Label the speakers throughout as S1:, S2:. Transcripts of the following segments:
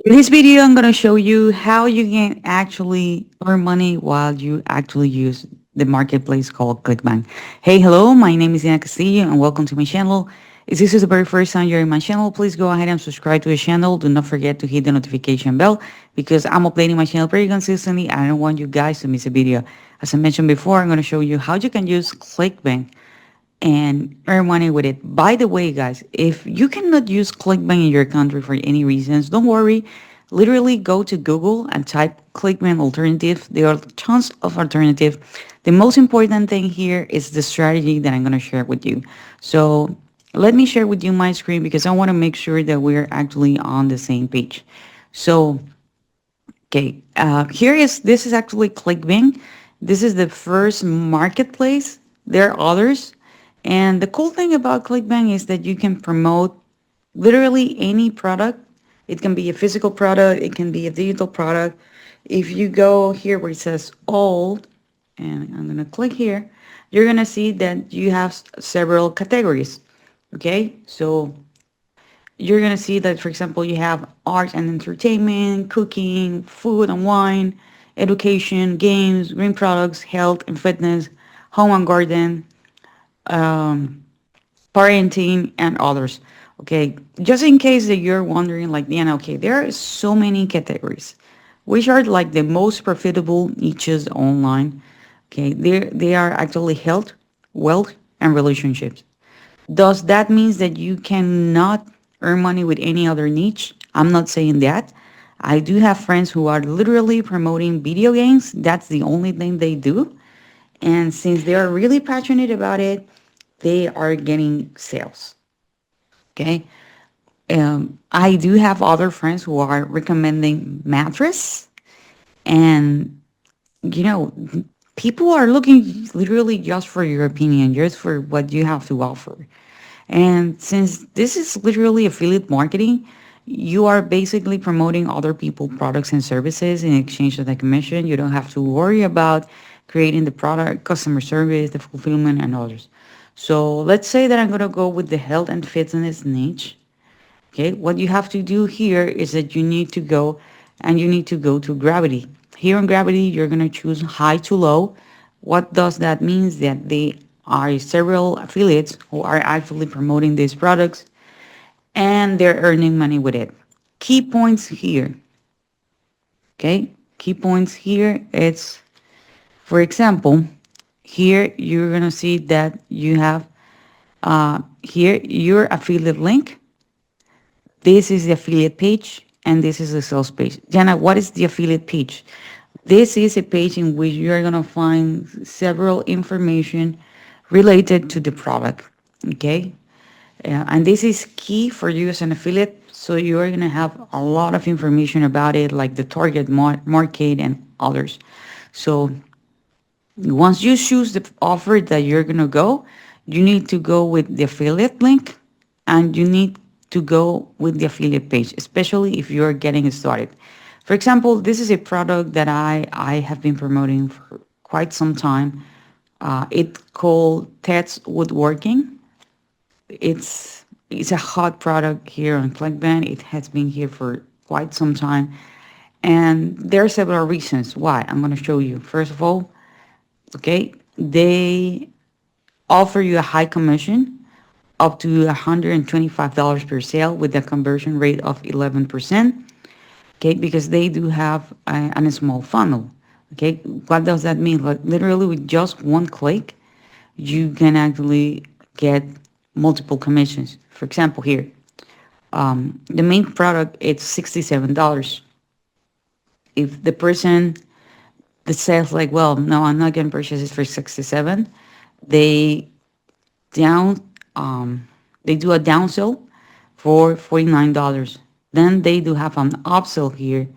S1: In this video, I'm going to show you how you can actually earn money while you actually use the marketplace called Clickbank. Hey, hello, my name is Diana Castillo and welcome to my channel. If this is the very first time you're in my channel, please go ahead and subscribe to the channel. Do not forget to hit the notification bell because I'm updating my channel pretty consistently and I don't want you guys to miss a video. As I mentioned before, I'm going to show you how you can use Clickbank and earn money with it. By the way, guys, if you cannot use Clickbank in your country for any reasons, don't worry. Literally go to Google and type Clickbank alternative. There are tons of alternatives. The most important thing here is the strategy that I'm going to share with you. So let me share with you my screen because I want to make sure that we're actually on the same page. So, okay, this is actually Clickbank. This is the first marketplace. There are others. And the cool thing about Clickbank is that you can promote literally any product. It can be a physical product, it can be a digital product. If you go here where it says all, and I'm gonna click here, you're gonna see that you have several categories. Okay, so you're gonna see that, for example, you have art and entertainment, cooking, food and wine, education, games, green products, health and fitness, home and garden, parenting, and others. Okay, just in case that you're wondering, like, Diana, okay, there are so many categories. Which are like the most profitable niches online? Okay, they are actually health, wealth, and relationships. Does that mean that you cannot earn money with any other niche? I'm not saying that. I do have friends who are literally promoting video games. That's the only thing they do. And since they are really passionate about it, they are getting sales. Okay. I do have other friends who are recommending mattress, and you know, people are looking literally just for your opinion, just for what you have to offer. And since this is literally affiliate marketing, you are basically promoting other people products and services in exchange of the commission. You don't have to worry about creating the product, customer service, the fulfillment, and others. So let's say that I'm going to go with the health and fitness niche. Okay, what you have to do here is that you need to go to gravity. Here on gravity, you're going to choose high to low. What does that mean? That they are several affiliates who are actually promoting these products and they're earning money with it. Key points here. Okay, key points here. It's, for example, here you're going to see that you have here your affiliate link. This is the affiliate page and this is the sales page. Jana, what is the affiliate page? This is a page in which you are going to find several information related to the product. Okay. And this is key for you as an affiliate. So you are going to have a lot of information about it, like the target market and others. So once you choose the offer that you're going to go, you need to go with the affiliate link and you need to go with the affiliate page, especially if you're getting started. For example, this is a product that I have been promoting for quite some time. It's called Ted's Woodworking. It's a hot product here on Clickbank. It has been here for quite some time. And there are several reasons why. I'm going to show you. First of all, okay, they offer you a high commission up to $125 per sale with a conversion rate of 11%. Okay, because they do have a small funnel. Okay, what does that mean? Like literally with just one click, you can actually get multiple commissions. For example, here, the main product it's $67. If the person that says like, well, no, I'm not going to purchase it for 67, they down they do a down sell for $49. Then they do have an upsell here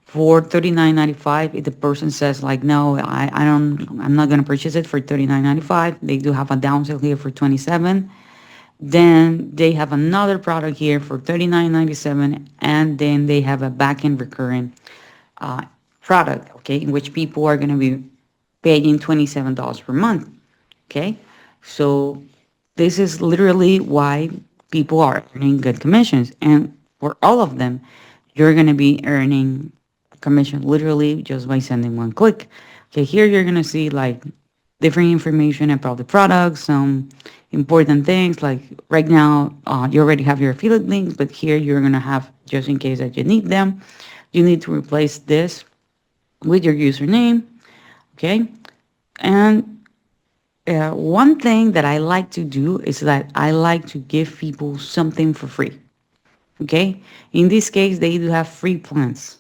S1: for 39.95. If the person says like, no, I'm not gonna purchase it for 39.95, they do have a down sale here for 27. Then they have another product here for 39.97, and then they have a back-end recurring uh, product, okay, in which people are gonna be paying $27 per month. Okay, so this is literally why people are earning good commissions, and for all of them, you're going to be earning commission literally just by sending one click. Okay, here you're going to see like different information about the products, some important things like right now you already have your affiliate links, but here you're going to have, just in case that you need them, you need to replace this with your username. Okay, and one thing that I like to do is that I like to give people something for free. Okay, in this case they do have free plans.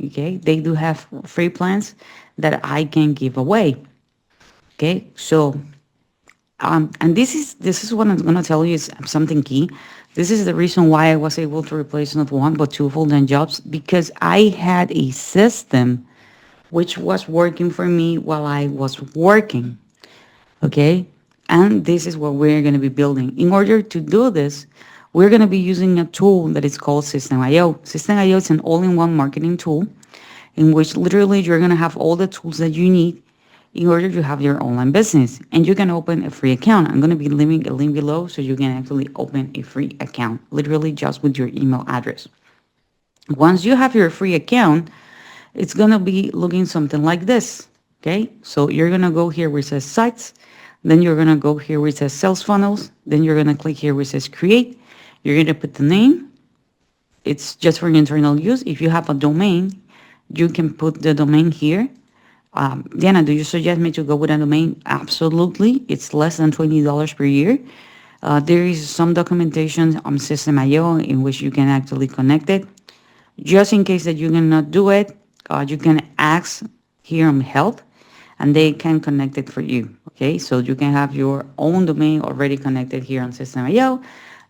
S1: Okay, they do have free plans that I can give away. Okay, so and this is what I'm gonna tell you is something key. This is the reason why I was able to replace not one but two full-time jobs, because I had a system which was working for me while I was working. Okay, and this is what we're gonna be building. In order to do this, we're gonna be using a tool that is called System.io. System.io is an all-in-one marketing tool in which literally you're going to have all the tools that you need in order to have your online business. And you can open a free account. I'm going to be leaving a link below so you can actually open a free account, literally just with your email address. Once you have your free account, it's going to be looking something like this. Okay, so you're going to go here where it says sites. Then you're going to go here where it says sales funnels. Then you're going to click here where it says create. You're going to put the name. It's just for internal use. If you have a domain, you can put the domain here. Diana, do you suggest me to go with a domain? Absolutely. It's less than $20 per year. There is some documentation on System.io in which you can actually connect it. Just in case that you cannot do it, you can ask here on help and they can connect it for you. Okay, so you can have your own domain already connected here on System.io.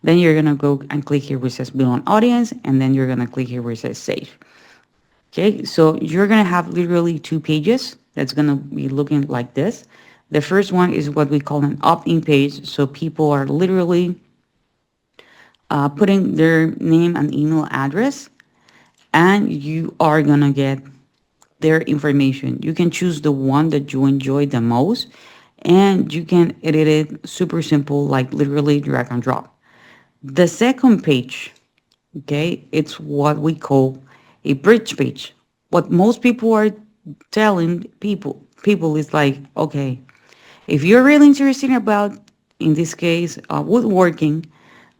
S1: Then you're gonna go and click here where it says build an audience, and then you're gonna click here where it says save. Okay, so you're gonna have literally two pages that's gonna be looking like this. The first one is what we call an opt-in page. So people are literally putting their name and email address, and you are gonna get their information. You can choose the one that you enjoy the most, and you can edit it super simple, like literally drag and drop. The second page, okay, it's what we call a bridge page. What most people are telling people is like, okay, if you're really interested about, in this case, woodworking,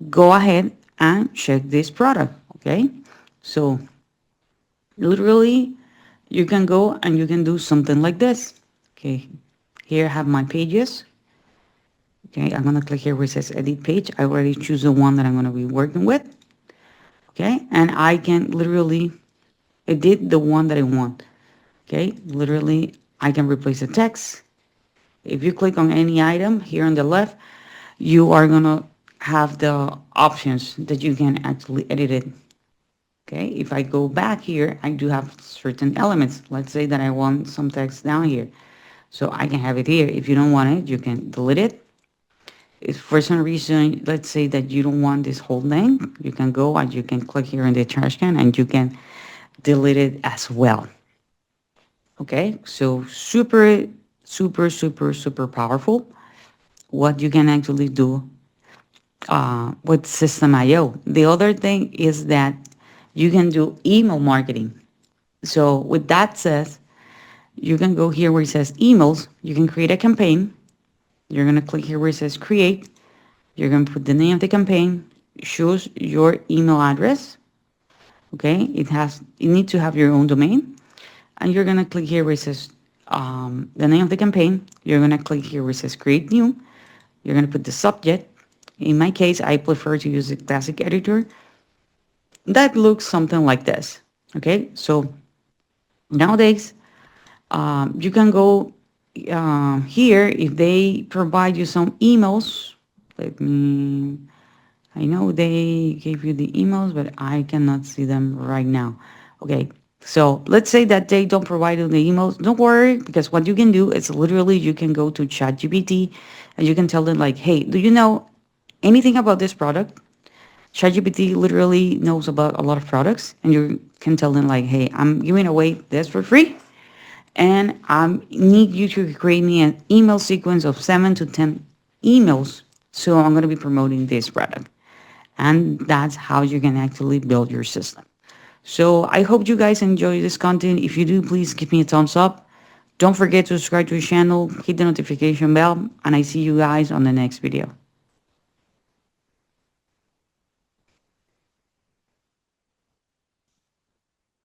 S1: go ahead and check this product. Okay, so literally you can go and you can do something like this. Okay, here I have my pages. Okay, I'm gonna click here where it says edit page. I already choose the one that I'm gonna be working with. Okay, and I can literally edit the one that I want. Okay, literally I can replace the text. If you click on any item here on the left, you are gonna have the options that you can actually edit it. Okay, if I go back here, I do have certain elements. Let's say that I want some text down here. So I can have it here. If you don't want it, you can delete it. If for some reason, let's say that you don't want this whole thing, you can go and you can click here in the trash can and you can delete it as well. Okay, so super powerful. What you can actually do with System.io. The other thing is that you can do email marketing. So with that said, you can go here where it says emails. You can create a campaign. You're going to click here where it says create. You're going to put the name of the campaign, choose your email address. Okay, it needs to have your own domain. And you're going to click here where it says the name of the campaign. You're going to click here where it says create new. You're going to put the subject. In my case, I prefer to use the classic editor. That looks something like this. Okay, so nowadays, you can go here if they provide you some emails. I know they gave you the emails, but I cannot see them right now. Okay, so let's say that they don't provide you the emails. Don't worry, because what you can do is literally you can go to ChatGPT and you can tell them like, hey, do you know anything about this product? ChatGPT literally knows about a lot of products, and you can tell them like, hey, I'm giving away this for free, and I need you to create me an email sequence of 7 to 10 emails. So I'm going to be promoting this product. And that's how you can actually build your system. So I hope you guys enjoy this content. If you do, please give me a thumbs up. Don't forget to subscribe to the channel, hit the notification bell, and I see you guys on the next video.